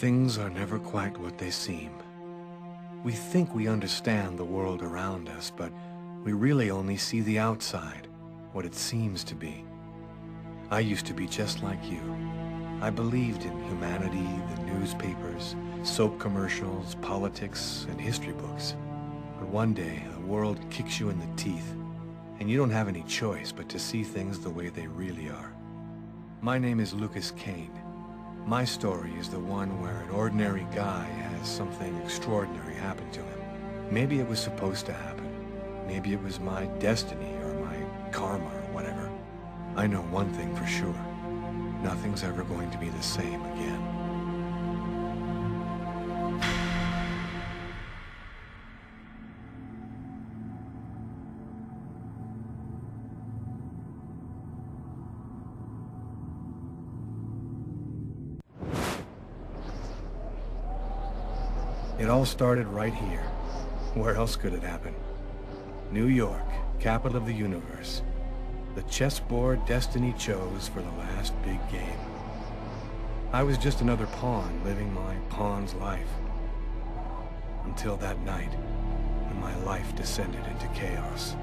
Things are never quite what they seem. We think we understand the world around us, but we really only see the outside, what it seems to be. I used to be just like you. I believed in humanity, the newspapers, soap commercials, politics, and history books. But one day, the world kicks you in the teeth, and you don't have any choice but to see things the way they really are. My name is Lucas Kane. My story is the one where an ordinary guy has something extraordinary happen to him. Maybe it was supposed to happen. Maybe it was my destiny or my karma or whatever. I know one thing for sure. Nothing's ever going to be the same again. It all started right here. Where else could it happen? New York, capital of the universe. The chessboard destiny chose for the last big game. I was just another pawn living my pawn's life. Until that night, when my life descended into chaos.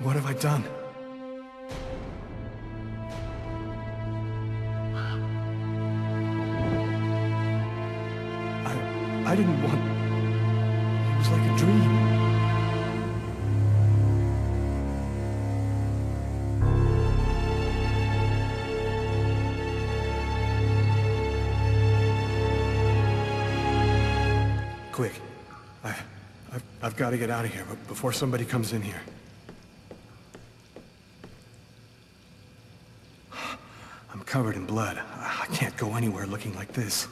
What have I done? I didn't want... It was like a dream. Quick. I've got to get out of here, but before somebody comes in here. I'm covered in blood. I can't go anywhere looking like this.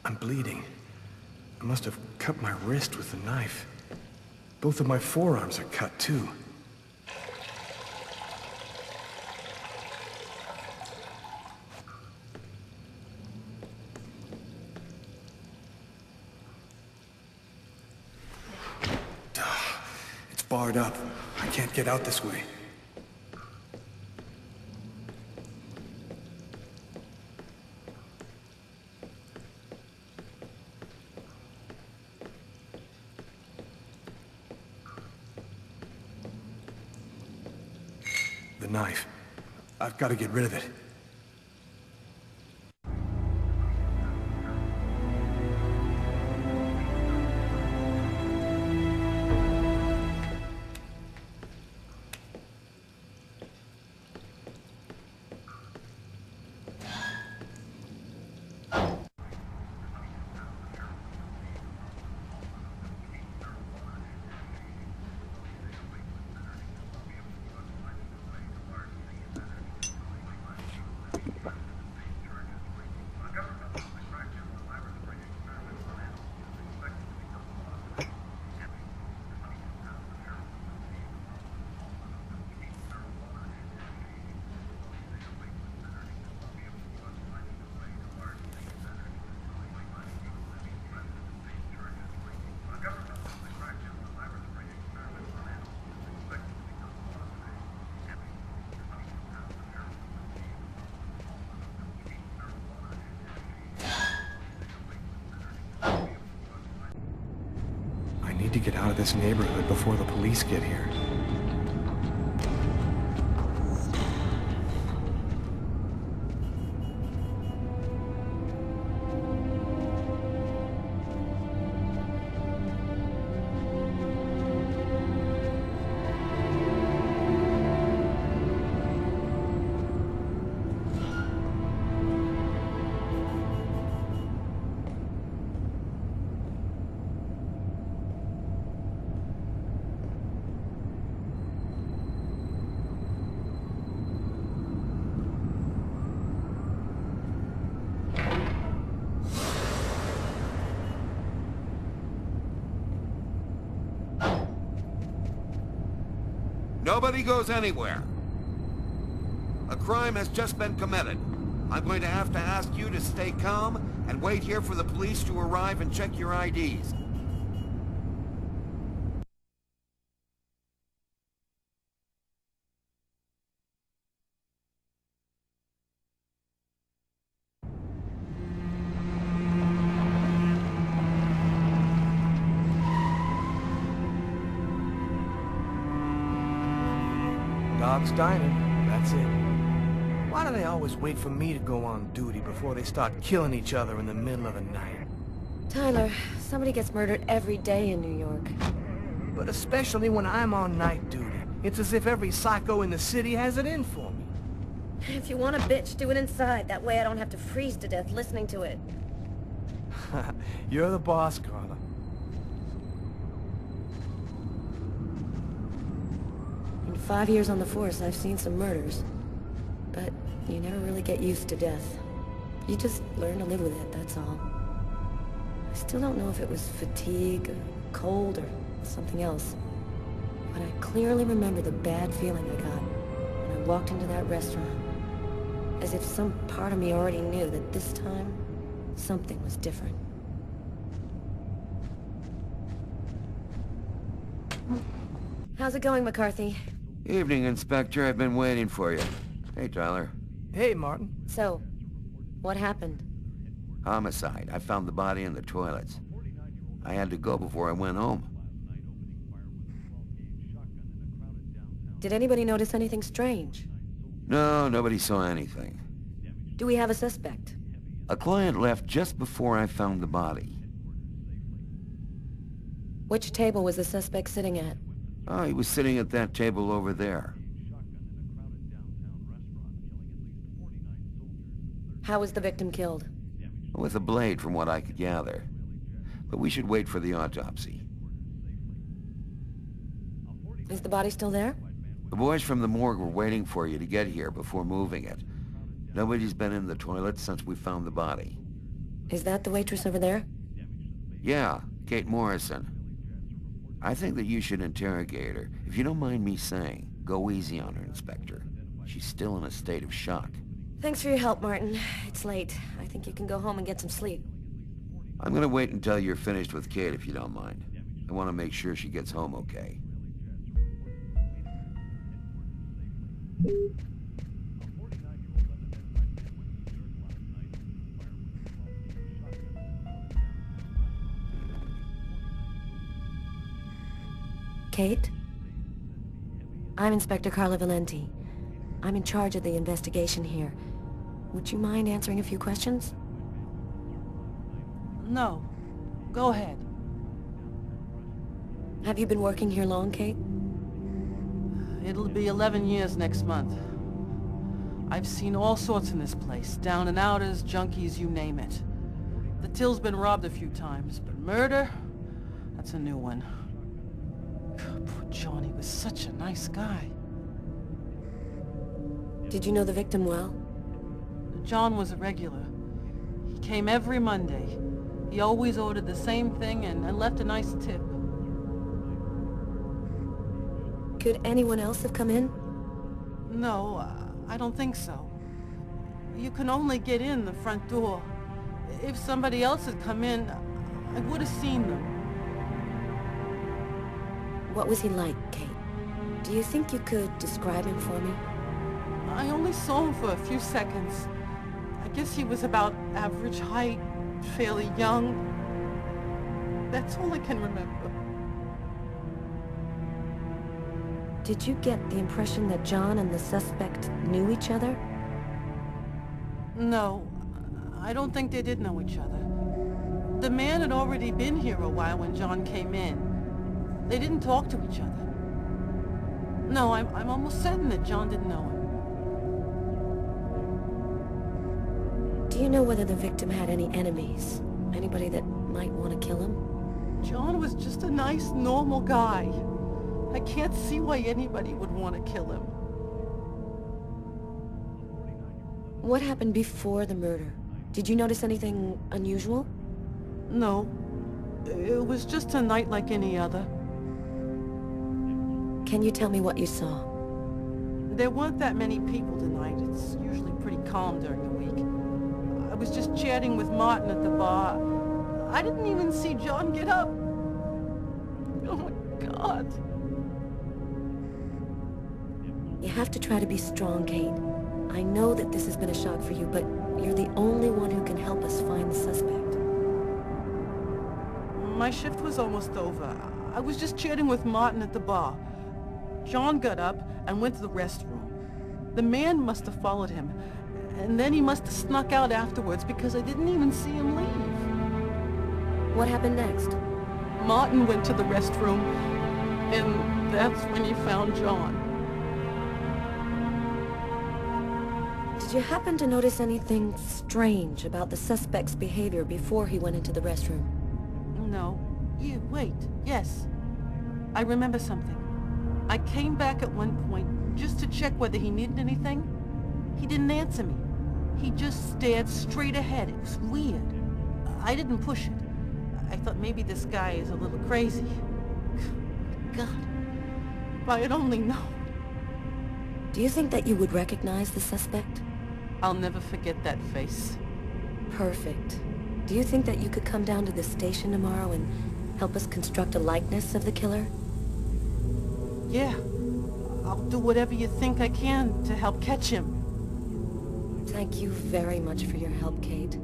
I'm bleeding. I must have cut my wrist with the knife. Both of my forearms are cut, too. It's barred up. I can't get out this way. The knife. I've got to get rid of it. I need to get out of this neighborhood before the police get here. Nobody goes anywhere. A crime has just been committed. I'm going to have to ask you to stay calm and wait here for the police to arrive and check your IDs. Dog's dining, that's it. Why do they always wait for me to go on duty before they start killing each other in the middle of the night? Tyler, somebody gets murdered every day in New York. But especially when I'm on night duty. It's as if every psycho in the city has it in for me. If you want a bitch, do it inside. That way I don't have to freeze to death listening to it. You're the boss, Carla. In 5 years on the force, I've seen some murders. But you never really get used to death. You just learn to live with it, that's all. I still don't know if it was fatigue, or cold, or something else. But I clearly remember the bad feeling I got when I walked into that restaurant. As if some part of me already knew that this time, something was different. How's it going, McCarthy? Evening, Inspector. I've been waiting for you. Hey, Tyler. Hey, Martin. So, what happened? Homicide. I found the body in the toilets. I had to go before I went home. Did anybody notice anything strange? No, nobody saw anything. Do we have a suspect? A client left just before I found the body. Which table was the suspect sitting at? Oh, he was sitting at that table over there. How was the victim killed? With a blade, from what I could gather. But we should wait for the autopsy. Is the body still there? The boys from the morgue were waiting for you to get here before moving it. Nobody's been in the toilet since we found the body. Is that the waitress over there? Yeah, Kate Morrison. I think that you should interrogate her. If you don't mind me saying, go easy on her, Inspector. She's still in a state of shock. Thanks for your help, Martin. It's late. I think you can go home and get some sleep. I'm gonna wait until you're finished with Kate, if you don't mind. I want to make sure she gets home okay. Kate? I'm Inspector Carla Valenti. I'm in charge of the investigation here. Would you mind answering a few questions? No. Go ahead. Have you been working here long, Kate? It'll be 11 years next month. I've seen all sorts in this place. Down and outers, junkies, you name it. The till's been robbed a few times, but murder? That's a new one. Poor Johnny was such a nice guy. Did you know the victim well? John was a regular. He came every Monday. He always ordered the same thing and left a nice tip. Could anyone else have come in? No, I don't think so. You can only get in the front door. If somebody else had come in, I would have seen them. What was he like, Kate? Do you think you could describe him for me? I only saw him for a few seconds. I guess he was about average height, fairly young. That's all I can remember. Did you get the impression that John and the suspect knew each other? No, I don't think they did know each other. The man had already been here a while when John came in. They didn't talk to each other. No, I'm almost certain that John didn't know him. Do you know whether the victim had any enemies? Anybody that might want to kill him? John was just a nice, normal guy. I can't see why anybody would want to kill him. What happened before the murder? Did you notice anything unusual? No. It was just a night like any other. Can you tell me what you saw? There weren't that many people tonight. It's usually pretty calm during the week. I was just chatting with Martin at the bar. I didn't even see John get up. Oh my God. You have to try to be strong, Kate. I know that this has been a shock for you, but you're the only one who can help us find the suspect. My shift was almost over. I was just chatting with Martin at the bar. John got up and went to the restroom. The man must have followed him, and then he must have snuck out afterwards because I didn't even see him leave. What happened next? Martin went to the restroom, and that's when he found John. Did you happen to notice anything strange about the suspect's behavior before he went into the restroom? No. Wait. Yes. I remember something. I came back at one point just to check whether he needed anything. He didn't answer me. He just stared straight ahead. It was weird. I didn't push it. I thought maybe this guy is a little crazy. God. If I had only known. Do you think that you would recognize the suspect? I'll never forget that face. Perfect. Do you think that you could come down to the station tomorrow and help us construct a likeness of the killer? Yeah. I'll do whatever you think I can to help catch him. Thank you very much for your help, Kate.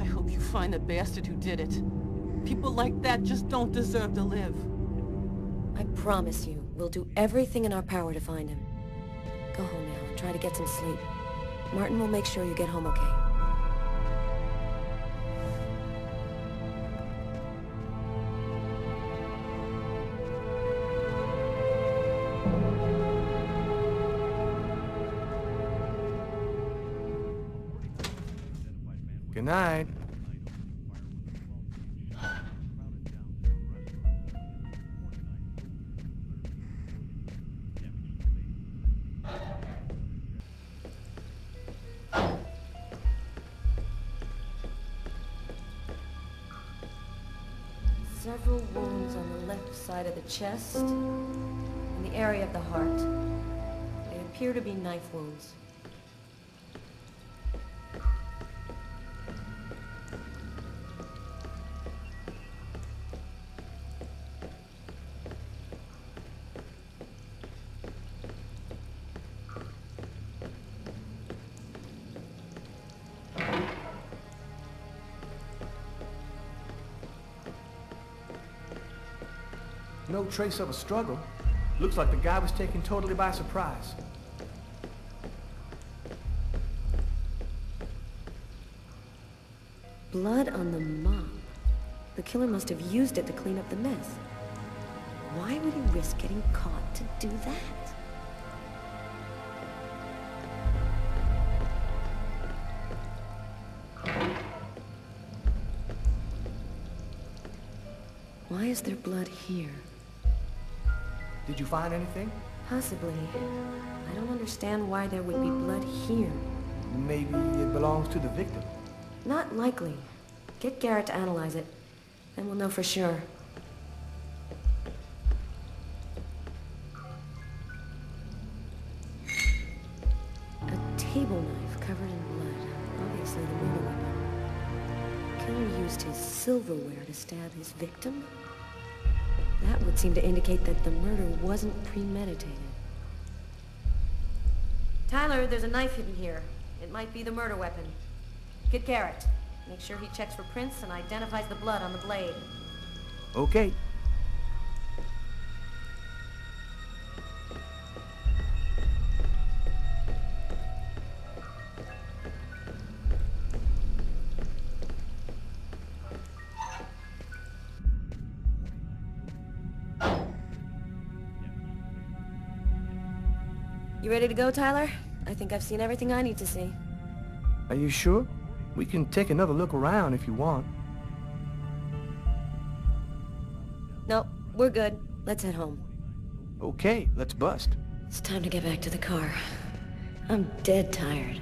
I hope you find the bastard who did it. People like that just don't deserve to live. I promise you, we'll do everything in our power to find him. Go home now and try to get some sleep. Martin will make sure you get home okay. Good night. Several wounds on the left side of the chest and the area of the heart. They appear to be knife wounds. No trace of a struggle. Looks like the guy was taken totally by surprise. Blood on the mop. The killer must have used it to clean up the mess. Why would he risk getting caught to do that? Why is there blood here? Did you find anything? Possibly. I don't understand why there would be blood here. Maybe it belongs to the victim. Not likely. Get Garrett to analyze it, then we'll know for sure. A table knife covered in blood. Obviously the murder weapon. The killer used his silverware to stab his victim? That would seem to indicate that the murder wasn't premeditated. Tyler, there's a knife hidden here. It might be the murder weapon. Get Garrett. Make sure he checks for prints and identifies the blood on the blade. Okay. You ready to go, Tyler? I think I've seen everything I need to see. Are you sure? We can take another look around if you want. No, we're good. Let's head home. Okay, let's bust. It's time to get back to the car. I'm dead tired.